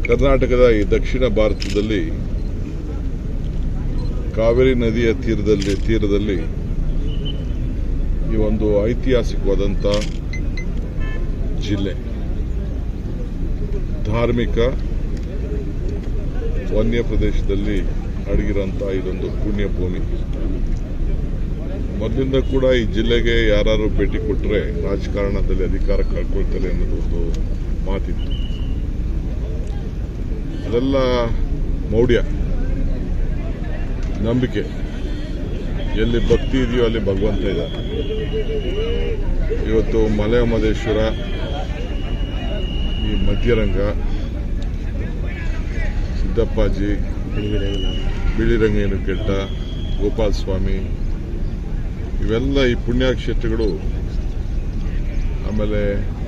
ಕರ್ನಾಟಕದ ಈ ದಕ್ಷಿಣ ಭಾರತದಲ್ಲಿ ಕಾವೇರಿ ನದಿಯ ತೀರದಲ್ಲಿ ಈ ಒಂದು ಐತಿಹಾಸಿಕವಾದಂಥ ಜಿಲ್ಲೆ, ಧಾರ್ಮಿಕ ವನ್ಯ ಪ್ರದೇಶದಲ್ಲಿ ಅಡಗಿರೋಂಥ ಇದೊಂದು ಪುಣ್ಯ ಭೂಮಿ. ಮೊದಲಿಂದ ಕೂಡ ಈ ಜಿಲ್ಲೆಗೆ ಯಾರು ಭೇಟಿ ಕೊಟ್ಟರೆ ರಾಜಕಾರಣದಲ್ಲಿ ಅಧಿಕಾರ ಕಳ್ಕೊಳ್ತಾರೆ ಅನ್ನೋದು ಒಂದು ಮಾತಿತ್ತು. ಅದೆಲ್ಲ ಮೌಢ್ಯ, ನಂಬಿಕೆ. ಎಲ್ಲಿ ಭಕ್ತಿ ಇದೆಯೋ ಅಲ್ಲಿ ಭಗವಂತ ಇದ್ದಾನೆ. ಇವತ್ತು ಮಲೆಮಹದೇಶ್ವರ, ಈ ಮಧ್ಯರಂಗ, ಸಿದ್ದಪ್ಪಾಜಿ, ಬಿಳಿರಂಗೇನಕೆಟ್ಟ, ಗೋಪಾಲ ಸ್ವಾಮಿ, ಇವೆಲ್ಲ ಈ ಪುಣ್ಯಕ್ಷೇತ್ರಗಳು. ಆಮೇಲೆ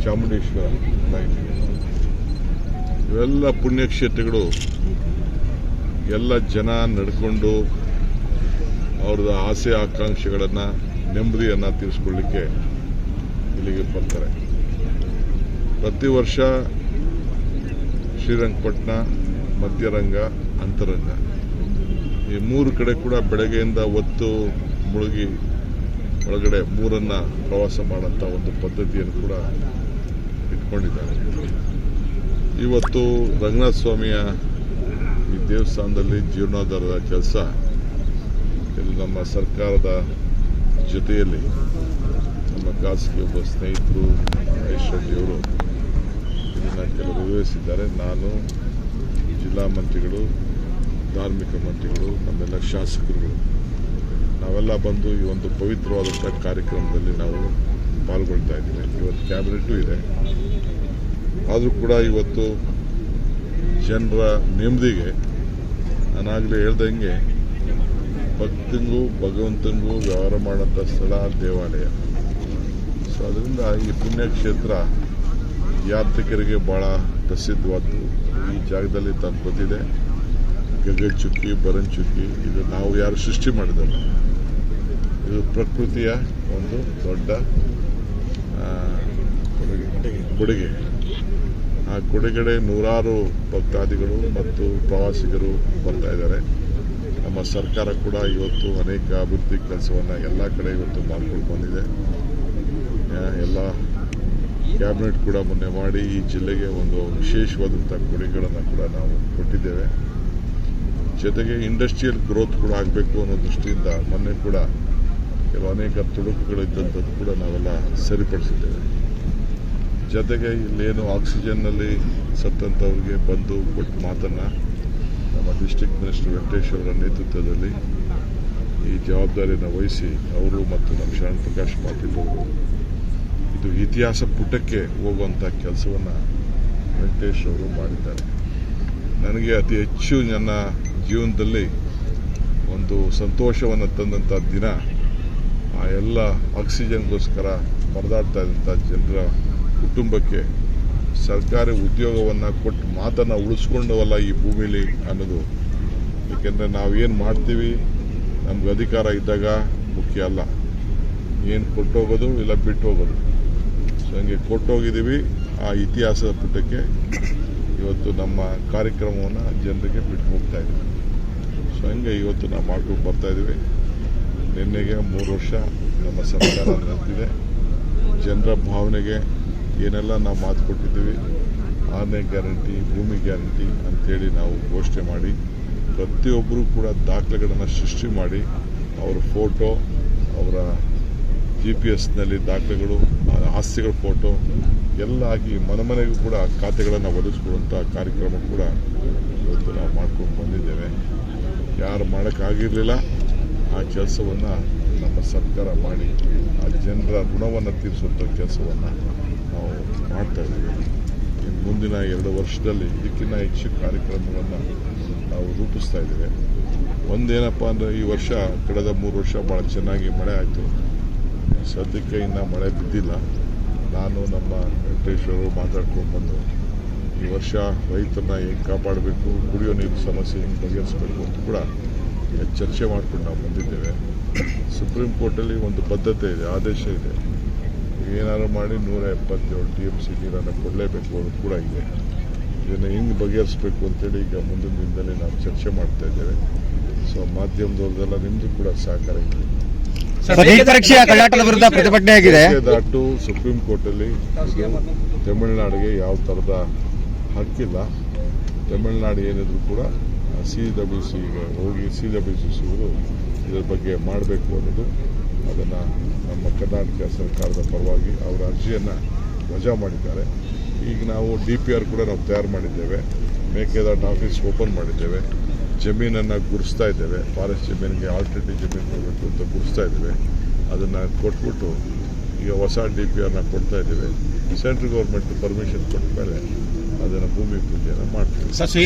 ಚಾಮುಂಡೇಶ್ವರ, ಇವೆಲ್ಲ ಪುಣ್ಯಕ್ಷೇತ್ರಗಳು ಎಲ್ಲ ಜನ ನಡ್ಕೊಂಡು ಅವ್ರದ್ದು ಆಸೆ ಆಕಾಂಕ್ಷೆಗಳನ್ನು, ನೆಮ್ಮದಿಯನ್ನು ತೀರಿಸ್ಕೊಳ್ಳಿಕ್ಕೆ ಇಲ್ಲಿಗೆ ಬರ್ತಾರೆ. ಪ್ರತಿ ವರ್ಷ ಶ್ರೀರಂಗಪಟ್ಟಣ, ಮಧ್ಯರಂಗ, ಅಂತರಂಗ ಈ ಮೂರು ಕಡೆ ಕೂಡ ಬೆಳಗ್ಗೆಯಿಂದ ಹೊತ್ತು ಮುಳುಗಿ ಒಳಗಡೆ ಮೂರನ್ನ ಪ್ರವಾಸ ಮಾಡೋಂಥ ಒಂದು ಪದ್ಧತಿಯನ್ನು ಕೂಡ ಇಟ್ಕೊಂಡಿದ್ದಾರೆ. ಇವತ್ತು ರಂಗನಾಥ ಸ್ವಾಮಿಯ ಈ ದೇವಸ್ಥಾನದಲ್ಲಿ ಜೀರ್ಣೋದ್ಧಾರದ ಕೆಲಸ ಇಲ್ಲಿ ನಮ್ಮ ಸರ್ಕಾರದ ಜೊತೆಯಲ್ಲಿ ನಮ್ಮ ಖಾಸಗಿ ಒಬ್ಬ ಸ್ನೇಹಿತರು ಮಹೇಶ್ ರೆಡ್ಡಿಯವರು ಇದನ್ನು ಕೆಲವು ನಿರ್ವಹಿಸಿದ್ದಾರೆ. ನಾನು, ಜಿಲ್ಲಾ ಮಂತ್ರಿಗಳು, ಧಾರ್ಮಿಕ ಮಂತ್ರಿಗಳು, ನಮ್ಮೆಲ್ಲ ಶಾಸಕರುಗಳು ನಾವೆಲ್ಲ ಬಂದು ಈ ಒಂದು ಪವಿತ್ರವಾದಂಥ ಕಾರ್ಯಕ್ರಮದಲ್ಲಿ ನಾವು ಪಾಲ್ಗೊಳ್ತಾ ಇದ್ದೀವಿ. ಇವತ್ತು ಕ್ಯಾಬಿನೆಟ್ಟು ಇದೆ. ಆದರೂ ಕೂಡ ಇವತ್ತು ಜನರ ನೆಮ್ಮದಿಗೆ ನಾನಾಗಲೇ ಹೇಳ್ದಂಗೆ ಭಕ್ತಿಗೂ ಭಗವಂತನಿಗೂ ವ್ಯವಹಾರ ಮಾಡೋಂಥ ಸ್ಥಳ ದೇವಾಲಯ. ಸೊ ಅದರಿಂದ ಈ ಪುಣ್ಯಕ್ಷೇತ್ರ ಯಾತ್ರಿಕರಿಗೆ ಭಾಳ ಪ್ರಸಿದ್ಧವಾದ್ದು. ಈ ಜಾಗದಲ್ಲಿ ತಮ್ಮ ಗೊತ್ತಿದೆ, ಗಗನಚುಕ್ಕಿ, ಬರಂಚುಕ್ಕಿ, ಇದು ನಾವು ಯಾರು ಸೃಷ್ಟಿ ಮಾಡಿದಲ್ಲ, ಇದು ಪ್ರಕೃತಿಯ ಒಂದು ದೊಡ್ಡ ಕೊಡುಗೆ. ಆ ಕೊಡುಗಡೆ ನೂರಾರು ಭಕ್ತಾದಿಗಳು ಮತ್ತು ಪ್ರವಾಸಿಗರು ಬರ್ತಾ ಇದ್ದಾರೆ. ನಮ್ಮ ಸರ್ಕಾರ ಕೂಡ ಇವತ್ತು ಅನೇಕ ಅಭಿವೃದ್ಧಿ ಕೆಲಸವನ್ನು ಎಲ್ಲ ಕಡೆ ಇವತ್ತು ಮಾಡ್ಕೊಂಡು ಬಂದಿದೆ. ಎಲ್ಲ ಕ್ಯಾಬಿನೆಟ್ ಕೂಡ ಮೊನ್ನೆ ಮಾಡಿ ಈ ಜಿಲ್ಲೆಗೆ ಒಂದು ವಿಶೇಷವಾದಂಥ ಕೊಡುಗೆಗಳನ್ನು ಕೂಡ ನಾವು ಕೊಟ್ಟಿದ್ದೇವೆ. ಜೊತೆಗೆ ಇಂಡಸ್ಟ್ರಿಯಲ್ ಗ್ರೋತ್ ಕೂಡ ಆಗಬೇಕು ಅನ್ನೋ ದೃಷ್ಟಿಯಿಂದ ಮೊನ್ನೆ ಕೂಡ ಕೆಲವು ಅನೇಕ ತೊಡಕುಗಳಿದ್ದಂಥದ್ದು ಕೂಡ ನಾವೆಲ್ಲ ಸರಿಪಡಿಸಿದ್ದೇವೆ. ಜೊತೆಗೆ ಇಲ್ಲೇನು ಆಕ್ಸಿಜನ್ನಲ್ಲಿ ಸತ್ತಂಥವ್ರಿಗೆ ಬಂದು ಕೊಟ್ಟ ಮಾತನ್ನು ನಮ್ಮ ಡಿಸ್ಟ್ರಿಕ್ಟ್ ಮಿನಿಸ್ಟರ್ ವೆಂಕಟೇಶ್ ಅವರ ನೇತೃತ್ವದಲ್ಲಿ ಈ ಜವಾಬ್ದಾರಿಯನ್ನು ವಹಿಸಿ ಅವರು ಮತ್ತು ನಮ್ಮ ಶರಣ್ ಪ್ರಕಾಶ್ ಪಾಟೀಲ್ ಅವರು ಇದು ಇತಿಹಾಸ ಪುಟಕ್ಕೆ ಹೋಗುವಂಥ ಕೆಲಸವನ್ನು ವೆಂಕಟೇಶ್ ಅವರು ಮಾಡಿದ್ದಾರೆ. ನನಗೆ ಅತಿ ಹೆಚ್ಚು ನನ್ನ ಜೀವನದಲ್ಲಿ ಒಂದು ಸಂತೋಷವನ್ನು ತಂದಂಥ ದಿನ ಆ ಎಲ್ಲ ಆಕ್ಸಿಜನ್ಗೋಸ್ಕರ ಪರದಾಡ್ತಾ ಇದ್ದಂಥ ಜನರ ಕುಟುಂಬಕ್ಕೆ ಸರ್ಕಾರಿ ಉದ್ಯೋಗವನ್ನು ಕೊಟ್ಟು ಮಾತನ್ನು ಉಳಿಸ್ಕೊಂಡವಲ್ಲ ಈ ಭೂಮಿಲಿ ಅನ್ನೋದು. ಏಕೆಂದರೆ ನಾವೇನು ಮಾಡ್ತೀವಿ ನಮ್ಗೆ ಅಧಿಕಾರ ಇದ್ದಾಗ ಮುಖ್ಯ ಅಲ್ಲ, ಏನು ಕೊಟ್ಟೋಗೋದು ಇಲ್ಲ ಬಿಟ್ಟು ಹೋಗೋದು. ಸೊ ಹಂಗೆ ಕೊಟ್ಟೋಗಿದ್ದೀವಿ. ಆ ಇತಿಹಾಸದ ಪುಟಕ್ಕೆ ಇವತ್ತು ನಮ್ಮ ಕಾರ್ಯಕ್ರಮವನ್ನು ಜನರಿಗೆ ಬಿಟ್ಟು ಹೋಗ್ತಾ ಇದ್ದೀವಿ. ಸೊ ಹಂಗೆ ಇವತ್ತು ನಾವು ಮಾಡ್ಕೊಂಡು ಬರ್ತಾಯಿದ್ದೀವಿ. ನಿನ್ನೆಗೆ 3 ವರ್ಷ ನಮ್ಮ ಸರ್ಕಾರ ನಿಂತಿದೆ. ಜನರ ಭಾವನೆಗೆ ಏನೆಲ್ಲ ನಾವು ಮಾತು ಕೊಟ್ಟಿದ್ದೀವಿ, 6ನೇ ಗ್ಯಾರಂಟಿ, ಭೂಮಿ ಗ್ಯಾರಂಟಿ ಅಂಥೇಳಿ ನಾವು ಘೋಷಣೆ ಮಾಡಿ ಪ್ರತಿಯೊಬ್ಬರೂ ಕೂಡ ದಾಖಲೆಗಳನ್ನು ಸೃಷ್ಟಿ ಮಾಡಿ ಅವರ ಫೋಟೋ, ಅವರ GPS ದಾಖಲೆಗಳು, ಆಸ್ತಿಗಳ ಫೋಟೋ ಎಲ್ಲ ಆಗಿ ಮನೆಗೂ ಕೂಡ ಖಾತೆಗಳನ್ನು ಒದಗಿಸ್ಕೊಡುವಂಥ ಕಾರ್ಯಕ್ರಮ ಕೂಡ ಇವತ್ತು ನಾವು ಮಾಡ್ಕೊಂಡು ಬಂದಿದ್ದೇವೆ. ಯಾರು ಮಾಡೋಕ್ಕಾಗಿರಲಿಲ್ಲ ಆ ಕೆಲಸವನ್ನು ನಮ್ಮ ಸರ್ಕಾರ ಮಾಡಿ ಆ ಜನರ ಋಣವನ್ನು ತೀರಿಸುವಂಥ ಕೆಲಸವನ್ನು ನಾವು ಮಾಡ್ತಾಯಿದ್ದೀವಿ. ಇನ್ನು ಮುಂದಿನ 2 ವರ್ಷದಲ್ಲಿ ಇದಕ್ಕಿಂತ ಹೆಚ್ಚು ಕಾರ್ಯಕ್ರಮಗಳನ್ನು ನಾವು ರೂಪಿಸ್ತಾ ಇದ್ದೇವೆ. ಒಂದೇನಪ್ಪ ಅಂದರೆ ಈ ವರ್ಷ ಕಳೆದ 3 ವರ್ಷ ಭಾಳ ಚೆನ್ನಾಗಿ ಮಳೆ ಆಯಿತು. ಸದ್ಯಕ್ಕೆ ಇನ್ನೂ ಮಳೆ ಬಿದ್ದಿಲ್ಲ. ನಾನು ನಮ್ಮ ವೆಂಕಟೇಶ್ವರು ಮಾತಾಡ್ಕೊಂಡು ಬಂದು ಈ ವರ್ಷ ರೈತರನ್ನ ಹೇಗೆ ಕಾಪಾಡಬೇಕು, ಕುಡಿಯೋ ನೀರು ಸಮಸ್ಯೆ ಹೆಂಗೆ ಬಗೆಹರಿಸಬೇಕು ಅಂತ ಕೂಡ ಚರ್ಚೆ ಮಾಡ್ಕೊಂಡು ನಾವು ಬಂದಿದ್ದೇವೆ. ಸುಪ್ರೀಂ ಕೋರ್ಟಲ್ಲಿ ಒಂದು ಬದ್ಧತೆ ಇದೆ, ಆದೇಶ ಇದೆ. ಏನಾದ್ರು ಮಾಡಿ 177 TMC ನೀರನ್ನು ಕೊಡಲೇಬೇಕು ಅನ್ನೋದು ಕೂಡ ಇದೆ. ಇದನ್ನು ಹೆಂಗೆ ಬಗೆಹರಿಸಬೇಕು ಅಂತೇಳಿ ಈಗ ಮುಂದಿನ ದಿನದಲ್ಲಿ ನಾವು ಚರ್ಚೆ ಮಾಡ್ತಾ ಇದ್ದೇವೆ. ಸೊ ಮಾಧ್ಯಮದವ್ರದ್ದೆಲ್ಲ ನಿಮ್ಮದು ಕೂಡ ಸಹಕಾರ ಇದೆ. ನೀಟ್ ಪರೀಕ್ಷೆಯ ಕಳ್ಳಾಟದ ವಿರುದ್ಧ ಪ್ರತಿಭಟನೆ ಆಗಿದೆ. ಮೇಕೆದಾಟು ಸುಪ್ರೀಂ ಕೋರ್ಟಲ್ಲಿ ಇದು ತಮಿಳುನಾಡಿಗೆ ಯಾವ ಥರದ ಹಕ್ಕಿಲ್ಲ. ತಮಿಳುನಾಡು ಏನಿದ್ರು ಕೂಡ CWCಗೆ ಹೋಗಿ CWCವರು ಇದರ ಬಗ್ಗೆ ಮಾಡಬೇಕು ಅನ್ನೋದು, ಅದನ್ನು ನಮ್ಮ ಕರ್ನಾಟಕ ಸರ್ಕಾರದ ಪರವಾಗಿ ಅವರ ಅರ್ಜಿಯನ್ನು ವಜಾ ಮಾಡಿದ್ದಾರೆ. ಈಗ ನಾವು DPR ಕೂಡ ನಾವು ತಯಾರು ಮಾಡಿದ್ದೇವೆ. ಮೇಕೆದಾಟು ಆಫೀಸ್ ಓಪನ್ ಮಾಡಿದ್ದೇವೆ. ಜಮೀನನ್ನು ಗುರುಸ್ತಾ ಇದ್ದೇವೆ. ಫಾರೆಸ್ಟ್ ಜಮೀನಿಗೆ ಆಲ್ಟರ್ನೇಟಿವ್ ಜಮೀನು ಕೊಡಬೇಕು ಅಂತ ಗುರುಸ್ತಾ ಇದ್ದೇವೆ. ಅದನ್ನು ಕೊಟ್ಬಿಟ್ಟು ಈಗ ಹೊಸ DPRನ ಕೊಡ್ತಾ ಇದ್ದೇವೆ. ಸೆಂಟ್ರಲ್ ಗೌರ್ಮೆಂಟ್ ಪರ್ಮಿಷನ್ ಕೊಟ್ಟ ಮೇಲೆ ಅದನ್ನು ಭೂಮಿ ಪೂಜೆಯನ್ನು ಮಾಡ್ತೀವಿ.